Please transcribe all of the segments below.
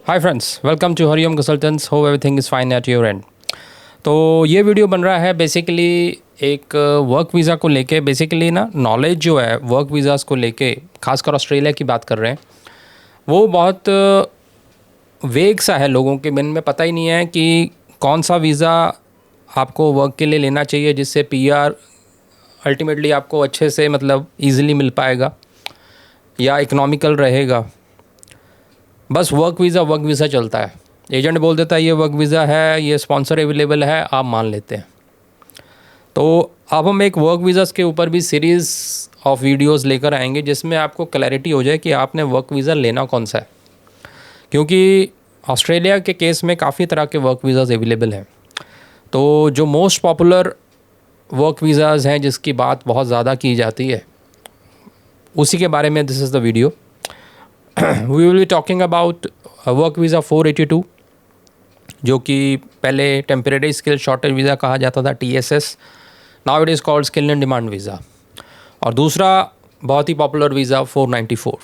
Hi friends, welcome to Hariom consultants. Hope everything is fine at your end. तो ये video बन रहा है बेसिकली एक वर्क वीज़ा को लेके। बेसिकली ना नॉलेज जो है वर्क वीज़ाज़ को लेके, खासकर ऑस्ट्रेलिया की बात कर रहे हैं, वो बहुत वेग सा है। लोगों के मन में पता ही नहीं है कि कौन सा वीज़ा आपको वर्क के लिए लेना चाहिए जिससे पीआर अल्टीमेटली आपको अच्छे से मतलब ईज़िली मिल पाएगा या इकोनॉमिकल रहेगा। बस वर्क वीज़ा चलता है। एजेंट बोल देता है ये वर्क वीज़ा है, ये स्पॉन्सर अवेलेबल है, आप मान लेते हैं। तो अब हम एक वर्क वीज़ाज़ के ऊपर भी सीरीज़ ऑफ वीडियोस लेकर आएंगे जिसमें आपको क्लैरिटी हो जाए कि आपने वर्क वीज़ा लेना कौन सा है। क्योंकि ऑस्ट्रेलिया के केस में काफ़ी तरह के वर्क वीज़ाज़ अवेलेबल हैं। तो जो मोस्ट पॉपुलर वर्क वीज़ाज़ हैं जिसकी बात बहुत ज़्यादा की जाती है, उसी के बारे में this is the video. We will be talking about work visa 482, जो कि पहले टेम्परेरी स्किल शॉर्टेज वीज़ा कहा जाता था, TSS। Now it is called skill and demand visa. और दूसरा बहुत ही पॉपुलर वीज़ा 494।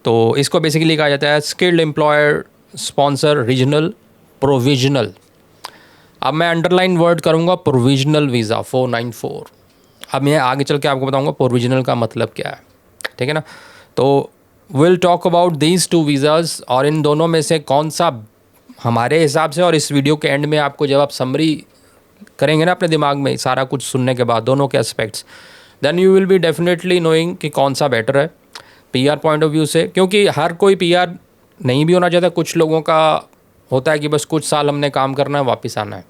तो इसको बेसिकली कहा जाता है skilled employer sponsor regional provisional. अब मैं अंडरलाइन वर्ड करूँगा प्रोविजनल वीज़ा 494। अब मैं आगे चल के आपको बताऊँगा प्रोविजनल का मतलब क्या है, ठीक है ना। तो will talk about these two visas, और इन दोनों में से कौन सा हमारे हिसाब से, और इस वीडियो के एंड में आपको जब आप समरी करेंगे ना अपने दिमाग में सारा कुछ सुनने के बाद दोनों के aspects, then you will be definitely knowing कि कौन सा बेटर है पीआर पॉइंट ऑफ व्यू से। क्योंकि हर कोई पीआर नहीं भी होना चाहता। कुछ लोगों का होता है कि बस कुछ साल हमने काम करना है, वापस आना है।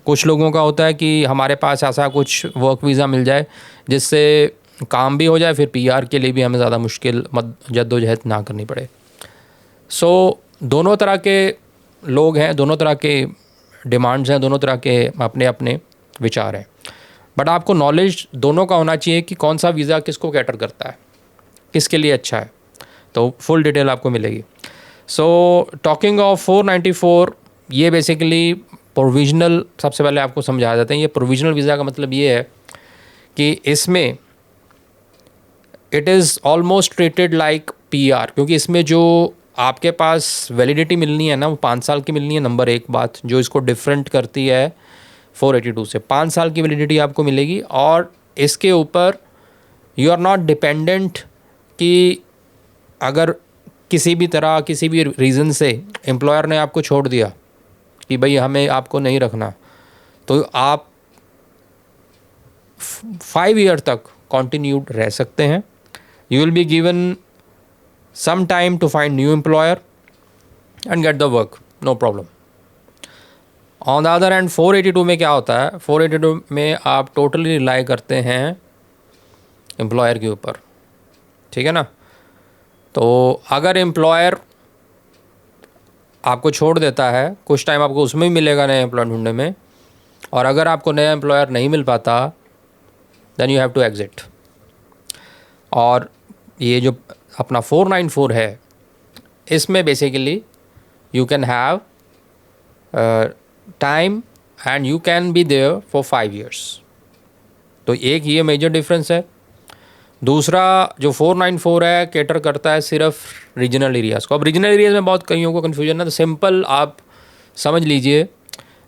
कुछ लोगों का होता है कि हमारे पास ऐसा कुछ वर्क वीज़ा मिल जाए जिससे काम भी हो जाए, फिर पीआर के लिए भी हमें ज़्यादा मुश्किल जद्दोजहद ना करनी पड़े। सो दोनों तरह के लोग हैं, दोनों तरह के डिमांड्स हैं, दोनों तरह के अपने अपने विचार हैं। बट आपको नॉलेज दोनों का होना चाहिए कि कौन सा वीज़ा किसको कैटर करता है, किसके लिए अच्छा है। तो फुल डिटेल आपको मिलेगी। सो टॉकिंग ऑफ 494, ये बेसिकली प्रोविजनल, सबसे पहले आपको समझा देते हैं। ये प्रोविजनल वीज़ा का मतलब ये है कि इसमें it is almost treated like PR. क्योंकि इसमें जो आपके पास वैलिडिटी मिलनी है ना, वो 5 साल की मिलनी है। नंबर एक बात जो इसको डिफरेंट करती है 482 से, 5 साल की वैलिडिटी आपको मिलेगी। और इसके ऊपर यू आर नॉट डिपेंडेंट कि अगर किसी भी तरह किसी भी रीज़न से एम्प्लॉयर ने आपको छोड़ दिया कि भाई हमें आपको नहीं रखना, तो आप 5 ईयर तक कॉन्टिन्यूड रह सकते हैं। You will be given some time to find new employer and get the work, no problem. On the other hand 482 में क्या होता है, 482 में आप टोटली रिलाई करते हैं एम्प्लॉयर के ऊपर, ठीक है ना। तो अगर एम्प्लॉयर आपको छोड़ देता है, कुछ टाइम आपको उसमें भी मिलेगा नया एम्प्लॉयर ढूंढने में, और अगर आपको नया एम्प्लॉयर नहीं मिल पाता then you have to exit. और ये जो अपना 494 है, इसमें basically you can have time and you can be there for 5 years। तो एक ये मेजर डिफरेंस है। दूसरा जो 494 है कैटर करता है सिर्फ रीजनल एरियाज़ को। अब रीजनल एरियाज़ में बहुत कईयों को कन्फ्यूजन है, तो सिंपल आप समझ लीजिए,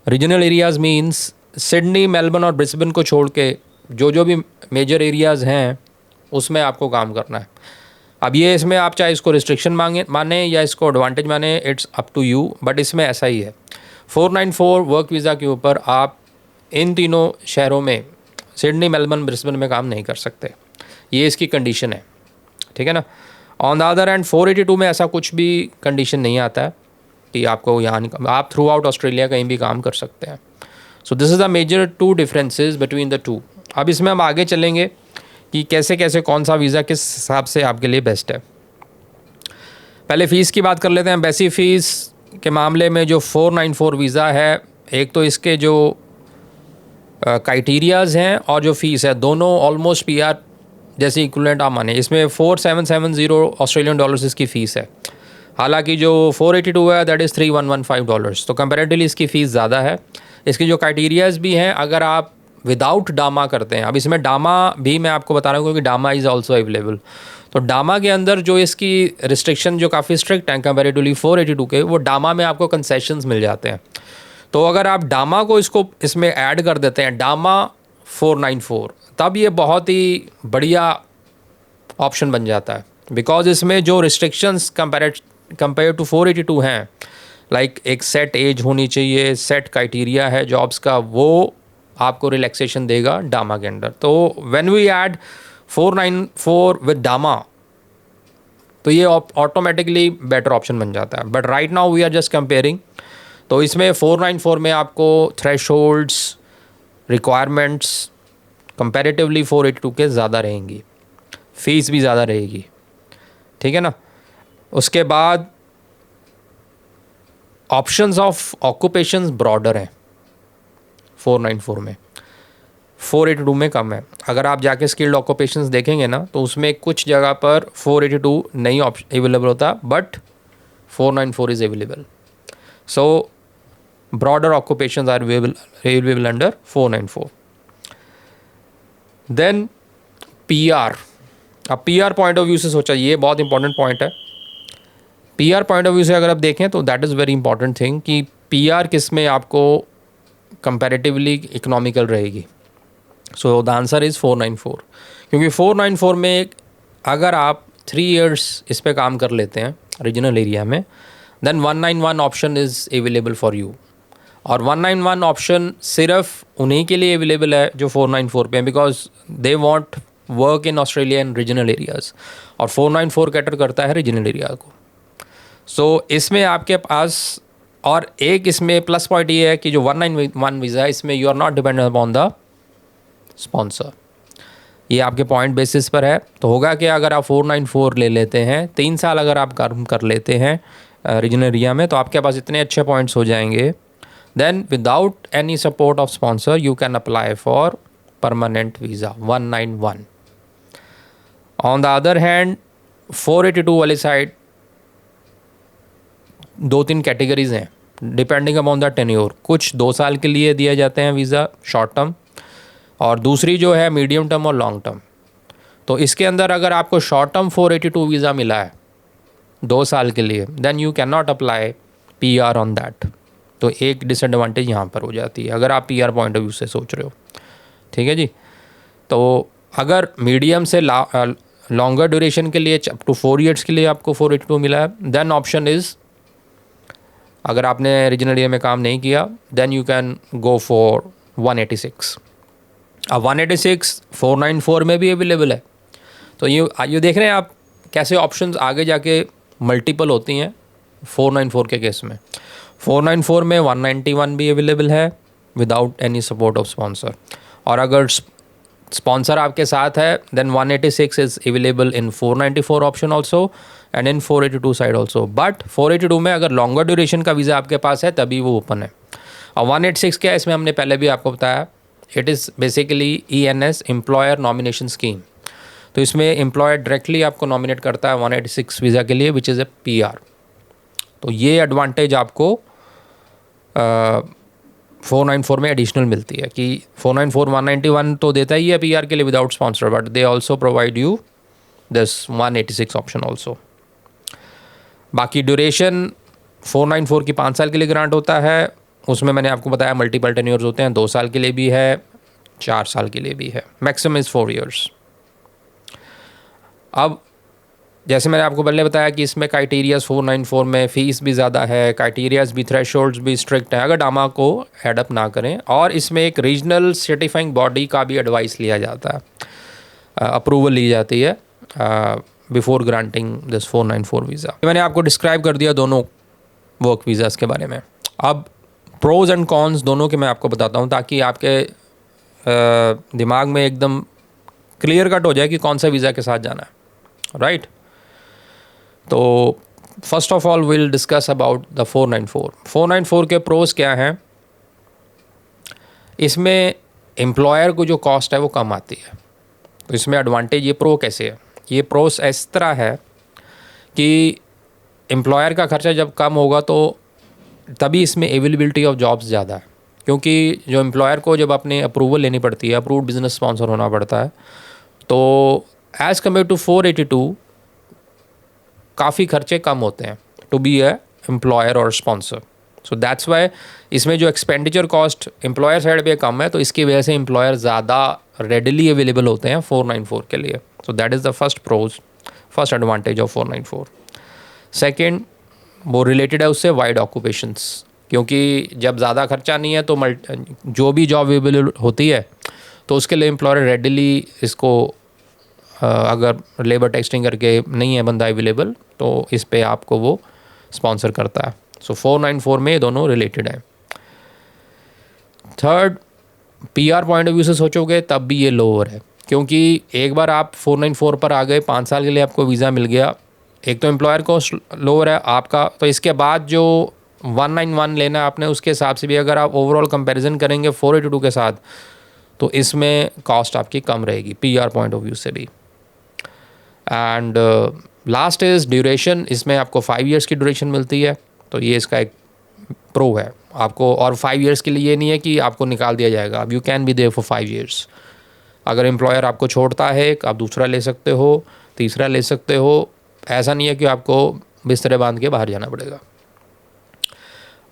regional areas means Sydney, Melbourne और ब्रिस्बेन को छोड़ के जो भी मेजर एरियाज़ हैं उसमें आपको काम करना है। अब ये इसमें आप चाहे इसको रिस्ट्रिक्शन माने या इसको एडवांटेज माने, it's up to you, but इसमें ऐसा ही है। 494 वर्क वीज़ा के ऊपर आप इन तीनों शहरों में, सिडनी, मेलबर्न, ब्रिस्बेन में काम नहीं कर सकते। ये इसकी कंडीशन है, ठीक है ना। ऑन द अदर हैंड 482 में ऐसा कुछ भी कंडीशन नहीं आता है कि आपको यहाँ नहीं, आप थ्रू आउट ऑस्ट्रेलिया कहीं भी काम कर सकते हैं। So this is the major 2 differences between the 2। अब इसमें हम आगे चलेंगे कि कैसे कैसे कौन सा वीज़ा किस हिसाब से आपके लिए बेस्ट है। पहले फ़ीस की बात कर लेते हैं। बेसिक फ़ीस के मामले में जो 494 वीज़ा है, एक तो इसके जो क्राइटेरियाज़ हैं और जो फ़ीस है, दोनों ऑलमोस्ट पीआर जैसे इक्विवेलेंट आप माने। इसमें 4770 ऑस्ट्रेलियन डॉलर्स इसकी फ़ीस है। हालांकि जो 482 है दैट इज़ $3115। तो कंपैरेटिवली इसकी फ़ीस ज़्यादा है। इसकी जो क्राइटेरियाज़ भी हैं, अगर आप विदाउट डामा करते हैं, अब इसमें डामा भी मैं आपको बता रहा हूँ क्योंकि डामा इज़ ऑल्सो अवेलेबल। तो डामा के अंदर जो इसकी रिस्ट्रिक्शन जो काफ़ी स्ट्रिक्ट हैं कंपेरेटिवली 482 के, वो डामा में आपको कंसेशंस मिल जाते हैं। तो अगर आप डामा को इसमें ऐड कर देते हैं, डामा 494, तब ये बहुत ही बढ़िया ऑप्शन बन जाता है, बिकॉज इसमें जो रिस्ट्रिक्शंस कंपेयर टू 482 हैं, लाइक एक सेट एज होनी चाहिए, सेट क्राइटेरिया है जॉब्स का, वो आपको रिलैक्सेशन देगा डामा के अंदर। तो when we add 494 with DAMA, तो ये ऑटोमेटिकली बेटर ऑप्शन बन जाता है। But right now we are just comparing. तो इसमें 494 में आपको थ्रेशोल्ड्स, रिक्वायरमेंट्स कंपैरेटिवली 482 के ज़्यादा रहेंगी, फीस भी ज़्यादा रहेगी, ठीक है ना। उसके बाद ऑप्शंस ऑफ ऑक्यूपेशंस ब्रॉडर हैं 494 में, 482 में कम है। अगर आप जाके स्किल्ड ऑक्यूपेशंस देखेंगे ना, तो उसमें कुछ जगह पर 482 नहीं अवेलेबल होता, but 494 is available. So broader occupations are available under 494। Then PR। अब PR पॉइंट ऑफ व्यू से सोचा, ये बहुत इंपॉर्टेंट पॉइंट है। PR पॉइंट ऑफ व्यू से अगर आप देखें तो that is very important thing कि PR किस में आपको कंपैरेटिवली इकोनॉमिकल रहेगी। सो द आंसर इज़ 494, क्योंकि 494 में अगर आप 3 इयर्स इस पर काम कर लेते हैं रीजनल एरिया में, then 191 option is available for you. और 191 ऑप्शन सिर्फ उन्हीं के लिए अवेलेबल है जो 494 पे हैं, because they want work in Australia in regional areas, और 494 कैटर करता है रीजनल एरिया को। सो इसमें आपके पास, और एक इसमें प्लस पॉइंट ये है कि जो 191 वीज़ा है, इसमें you are not dependent upon the sponsor, ये आपके पॉइंट बेसिस पर है। तो होगा कि अगर आप 494 ले लेते हैं, 3 साल अगर आप काम कर लेते हैं रीजनल एरिया में, तो आपके पास इतने अच्छे पॉइंट्स हो जाएंगे, then without any support of sponsor you can apply for permanent visa 191। on the other hand 482 वाली साइड 2-3 कैटेगरीज हैं डिपेंडिंग अपॉन द टेन्योर। कुछ 2 साल के लिए दिए जाते हैं वीज़ा शॉर्ट टर्म, और दूसरी जो है मीडियम टर्म और लॉन्ग टर्म। तो इसके अंदर अगर आपको शॉर्ट टर्म 482 वीज़ा मिला है 2 साल के लिए, then you can not apply PR on that. तो एक डिसएडवांटेज यहाँ पर हो जाती है अगर आप PR पॉइंट ऑफ व्यू से सोच रहे हो, ठीक है जी। तो अगर मीडियम से लॉन्गर ड्यूरेशन के लिए अप टू 4 ईयर्स के लिए आपको 482 मिला है, देन ऑप्शन इज़, अगर आपने रीजनल एरिया में काम नहीं किया, then you can go for 186। अब 186 494 में भी अवेलेबल है। तो ये देख रहे हैं आप कैसे ऑप्शंस आगे जाके मल्टीपल होती हैं 494 के केस में। 494 में 191 भी अवेलेबल है without any support of sponsor, और अगर स्पॉन्सर आपके साथ है then 186 is available in 494 option also and in 482 side also. But 482 में अगर लॉन्गर ड्यूरेशन का वीज़ा आपके पास है तभी वो ओपन है। और 186 क्या है, इसमें हमने पहले भी आपको बताया, it is basically ENS employer nomination scheme. तो इसमें एम्प्लॉयर डायरेक्टली आपको नॉमिनेट करता है 186 वीज़ा के लिए, विच इज़ ए PR। तो ये एडवांटेज आपको 494 में एडिशनल मिलती है कि 494 191 तो देता ही है PR के लिए without sponsor, but they also provide you this 186 option also. बाकी ड्यूरेशन 494 की 5 साल के लिए ग्रांट होता है, उसमें मैंने आपको बताया मल्टीपल टेन्योर्स होते हैं, 2 साल के लिए भी है, 4 साल के लिए भी है, मैक्सिमम इज़ 4 ईयर्स। अब जैसे मैंने आपको पहले बताया कि इसमें क्राइटेरियाज 494 में फ़ीस भी ज़्यादा है, क्राइटेरियाज भी, थ्रेशोल्ड्स भी स्ट्रिक्ट हैं अगर डामा को हेडअप ना करें, और इसमें एक रीजनल सर्टिफाइंग बॉडी का भी एडवाइस लिया जाता है, अप्रूवल ली जाती है बिफोर ग्रांटिंग दिस 494 वीज़ा। मैंने आपको डिस्क्राइब कर दिया दोनों वर्क वीज़ाज़ के बारे में। अब प्रोज एंड कॉन्स दोनों के मैं आपको बताता हूँ, ताकि आपके दिमाग में एकदम क्लियर कट हो जाए कि कौन सा वीज़ा के साथ जाना है, राइट। तो first of all will discuss about the 494। 494 के प्रोज क्या हैं, इसमें एम्प्लॉयर को जो कॉस्ट है वो कम आती है। तो इसमें एडवांटेज, ये प्रो कैसे है, ये प्रोस इस तरह है कि एम्प्लॉयर का खर्चा जब कम होगा तो तभी इसमें अवेलेबिलिटी ऑफ जॉब्स ज़्यादा है, क्योंकि जो एम्प्लॉयर को जब अपने अप्रूवल लेनी पड़ती है, अप्रूव्ड बिजनेस स्पॉन्सर होना पड़ता है, तो एज़ कम्पेयर टू 482 काफ़ी खर्चे कम होते हैं टू बी ए एम्प्लॉयर और स्पॉन्सर। सो दैट्स वाई इसमें जो एक्सपेंडिचर कॉस्ट एम्प्लॉयर साइड पे कम है, तो इसकी वजह से एम्प्लॉयर ज़्यादा रेडिली अवेलेबल होते हैं 494 के लिए। So that is the first advantage of 494। Second, वो रिलेटेड है उससे वाइड ऑक्यूपेशंस, क्योंकि जब ज़्यादा खर्चा नहीं है तो जो भी जॉब अवेलेबल होती है तो उसके लिए एम्प्लॉयर रेडिली इसको अगर लेबर टेस्टिंग करके नहीं है बंदा अवेलेबल तो इस पे आपको वो स्पॉन्सर करता है। सो 494 में ये दोनों रिलेटेड हैं। Third, PR point of view से सोचोगे तब भी ये लोअर है, क्योंकि एक बार आप 494 पर आ गए, 5 साल के लिए आपको वीज़ा मिल गया, एक तो एम्प्लॉयर कॉस्ट लोअर है आपका, तो इसके बाद जो 191 लेना है आपने, उसके हिसाब से भी अगर आप ओवरऑल कंपैरिजन करेंगे 482 के साथ, तो इसमें कॉस्ट आपकी कम रहेगी पीआर पॉइंट ऑफ व्यू से भी। एंड लास्ट इज़ ड्यूरेशन, इसमें आपको 5 ईयर्स की ड्यूरेशन मिलती है, तो ये इसका एक प्रो है आपको। और 5 ईयर्स के लिए ये नहीं है कि आपको निकाल दिया जाएगा, अब you can be there for 5 years. अगर एम्प्लॉयर आपको छोड़ता है आप दूसरा ले सकते हो, तीसरा ले सकते हो, ऐसा नहीं है कि आपको बिस्तरे बांध के बाहर जाना पड़ेगा।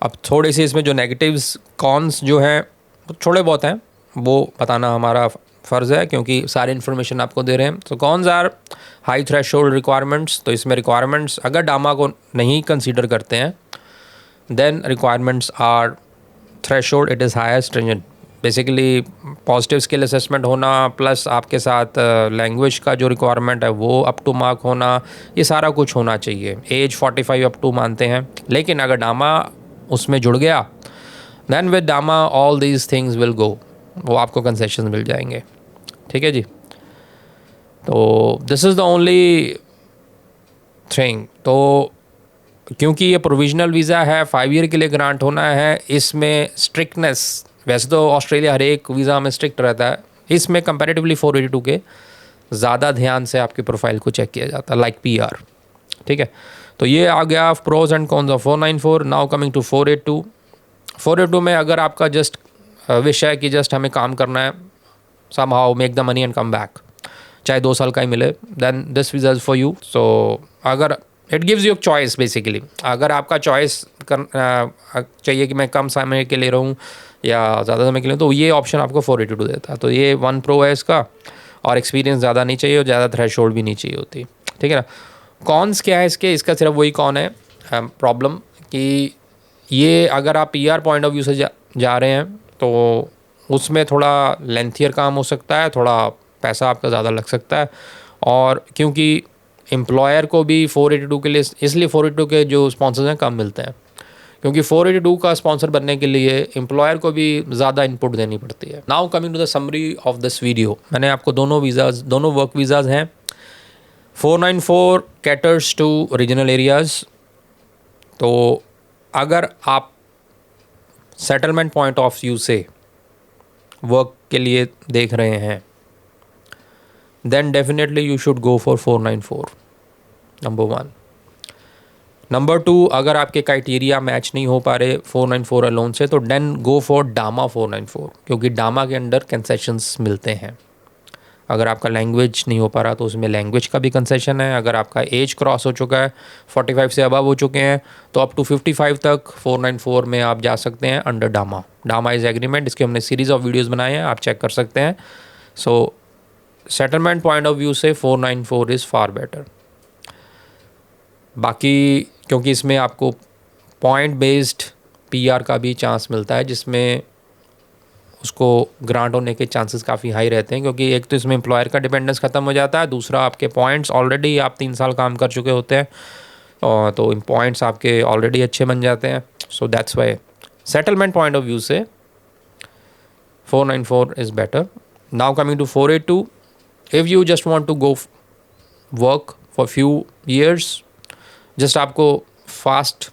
अब थोड़े से इसमें जो नेगेटिव्स कॉन्स जो हैं थोड़े बहुत हैं, वो बताना हमारा फ़र्ज़ है क्योंकि सारी इन्फॉर्मेशन आपको दे रहे हैं। तो cons are high threshold requirements, तो इसमें रिक्वायरमेंट्स अगर डामा को नहीं कंसीडर करते हैं then requirements are threshold it is higher stringent. Basically positive skill assessment होना प्लस आपके साथ लैंग्वेज का जो रिक्वायरमेंट है वो अप टू मार्क होना, ये सारा कुछ होना चाहिए। एज 45 अप टू मानते हैं, लेकिन अगर डामा उसमें जुड़ गया then with DAMA all these things will go, वो आपको कंसेशन मिल जाएंगे। ठीक है जी, तो this is the only thing. तो क्योंकि ये प्रोविजनल वीज़ा है, 5 ईयर के लिए ग्रांट होना है, इसमें स्ट्रिक्टनेस, वैसे तो ऑस्ट्रेलिया हर एक वीज़ा में स्ट्रिक्ट रहता है, इसमें कंपैरेटिवली 482 के ज़्यादा ध्यान से आपकी प्रोफाइल को चेक किया जाता है लाइक पीआर। ठीक है, तो ये आ गया pros and cons of 494। Now coming to 482। 482 में अगर आपका जस्ट विश है कि जस्ट हमें काम करना है, somehow make the money and come back, चाहे 2 साल का ही मिले, then this visa is for you. So अगर it gives you choice basically, अगर आपका चॉइस चाहिए कि मैं कम समय के लिए रहूँ या ज़्यादा समय के लिए, तो ये ऑप्शन आपको 482 देता है। तो ये 1 प्रो है इसका, और एक्सपीरियंस ज़्यादा नहीं चाहिए और ज़्यादा थ्रेशोल्ड भी नहीं चाहिए होती। ठीक है ना। कॉन्स क्या है इसके, इसका सिर्फ वही कॉन है प्रॉब्लम कि ये अगर आप पीआर पॉइंट ऑफ व्यू से जा रहे हैं तो उसमें थोड़ा लेंथियर काम हो सकता है, थोड़ा पैसा आपका ज़्यादा लग सकता है, और क्योंकि एम्प्लॉयर को भी 482 के लिए, इसलिए 482 के जो स्पॉन्सर्स हैं कम मिलते हैं, क्योंकि 482 का स्पॉन्सर बनने के लिए एम्प्लॉयर को भी ज़्यादा इनपुट देनी पड़ती है। Now coming to the summary of this video, मैंने आपको दोनों वर्क वीज़ाज़ हैं। 494 कैटर्स टू रीजनल एरियाज़, तो अगर आप सेटलमेंट पॉइंट ऑफ व्यू से वर्क के लिए देख रहे हैं then definitely you should go for 494, number 1। Number 2, अगर आपके क्राइटेरिया मैच नहीं हो पा रहे 494 अलोन से, तो देन गो फॉर डामा 494, क्योंकि डामा के अंडर कंसेशंस मिलते हैं। अगर आपका लैंग्वेज नहीं हो पा रहा तो उसमें लैंग्वेज का भी कंसेशन है। अगर आपका एज क्रॉस हो चुका है, 45 से अबव हो चुके हैं, तो अप टू 55 तक 494 में आप जा सकते हैं अंडर डामा। डामा इज़ एग्रीमेंट, इसके हमने सीरीज़ ऑफ वीडियोज़ बनाए हैं, आप चेक कर सकते हैं। सो सेटलमेंट पॉइंट ऑफ व्यू से 494 इज़ फार बेटर। बाकी क्योंकि इसमें आपको पॉइंट बेस्ड पीआर का भी चांस मिलता है, जिसमें उसको ग्रांट होने के चांसेस काफ़ी हाई रहते हैं, क्योंकि एक तो इसमें एम्प्लॉयर का डिपेंडेंस ख़त्म हो जाता है, दूसरा आपके पॉइंट्स ऑलरेडी आप 3 साल काम कर चुके होते हैं, और तो पॉइंट्स आपके ऑलरेडी अच्छे बन जाते हैं। So that's why settlement point of view से 494 is better. Now coming to 482, if you just want to go work for few years, just आपको फास्ट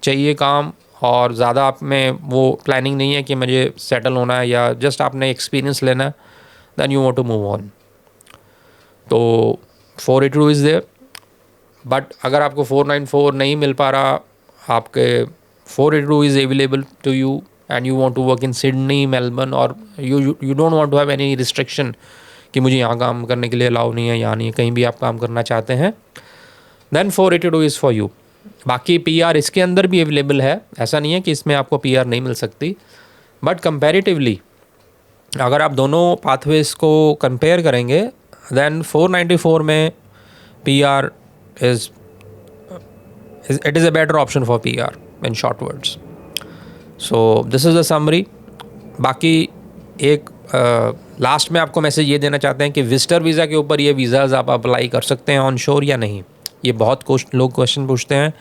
चाहिए काम और ज़्यादा आप में वो प्लानिंग नहीं है कि मुझे सेटल होना है, या जस्ट आपने एक्सपीरियंस लेना है, then you want to move on, तो 482 इज़ देयर। बट अगर आपको 494 नहीं मिल पा रहा, आपके 482 is available to you and you want to work in Sydney, Melbourne, और you don't want to have any restriction कि मुझे यहाँ काम करने के लिए अलाउ नहीं है, यहाँ नहीं है, कहीं भी आप काम करना चाहते हैं, देन 482 इज़ फॉर यू। बाकी PR इसके अंदर भी अवेलेबल है, ऐसा नहीं है कि इसमें आपको PR नहीं मिल सकती, बट कंपैरेटिवली अगर आप दोनों पाथवेज को कंपेयर करेंगे देन 494 में PR is it is a better option for PR in short words. So this is the summary. बाकी एक लास्ट में आपको मैसेज ये देना चाहते हैं कि विजिटर वीज़ा के ऊपर ये वीज़ाज़ आप अप्लाई कर सकते हैं ऑन शोर या नहीं। ये बहुत लोग क्वेश्चन पूछते हैं,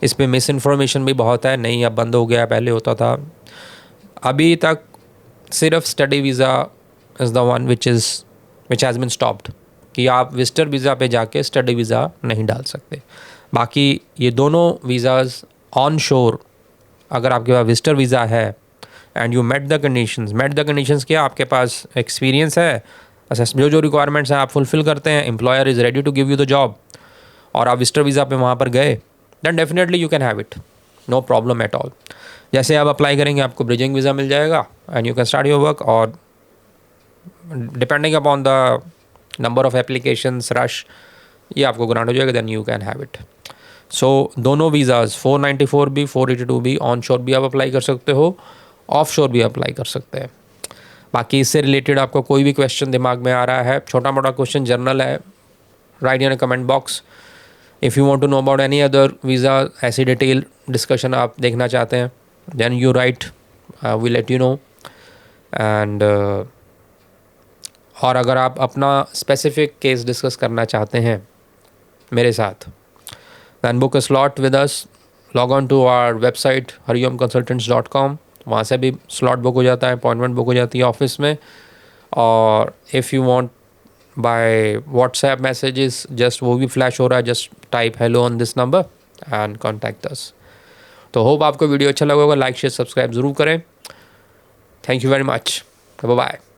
इस पर मिस इन्फॉर्मेशन भी बहुत है। नहीं, अब बंद हो गया, पहले होता था। अभी तक सिर्फ study visa is the one which has been stopped, कि आप विजिटर वीज़ा पे जाके स्टडी वीज़ा नहीं डाल सकते। बाकी ये दोनों वीज़ाज़ ऑन शोर, अगर आपके पास विजिटर वीज़ा है and you met the conditions क्या, आपके पास एक्सपीरियंस है, जो रिक्वायरमेंट्स हैं आप फुलफ़िल करते हैं, employer is ready to give you the job, और आप विजिटर वीज़ा पे वहाँ पर गए, then definitely you can have it, no problem at all. जैसे आप अप्लाई करेंगे आपको ब्रिजिंग वीज़ा मिल जाएगा and you can start your work, और depending upon the number of applications rush ये आपको ग्रांट हो जाएगा, then you can have it. So दोनों वीज़ाज़ 494 भी 482 भी ऑन शोर भी आप अप्लाई कर सकते हो, ऑफ शोर भी अप्लाई कर सकते हैं। बाकी इससे रिलेटेड आपको कोई भी क्वेश्चन दिमाग में आ रहा है, छोटा मोटा क्वेश्चन जनरल है, write in comment box. If you want to know about any other visa, ऐसी डिटेल डिस्कशन आप देखना चाहते हैं, then you write, we let you know. And और अगर आप अपना स्पेसिफिक केस डिस्कस करना चाहते हैं मेरे साथ, then book a slot with us, log on to our website hariomconsultants.com, वहाँ से भी स्लॉट बुक हो जाता है, अपॉइंटमेंट बुक हो जाती है ऑफिस में। और if you want bye WhatsApp messages, just वो भी फ्लैश हो रहा है, just type hello on this number and contact us. तो होप आपको वीडियो अच्छा लगा होगा, लाइक शेयर सब्सक्राइब ज़रूर करें। Thank you very much, bye bye.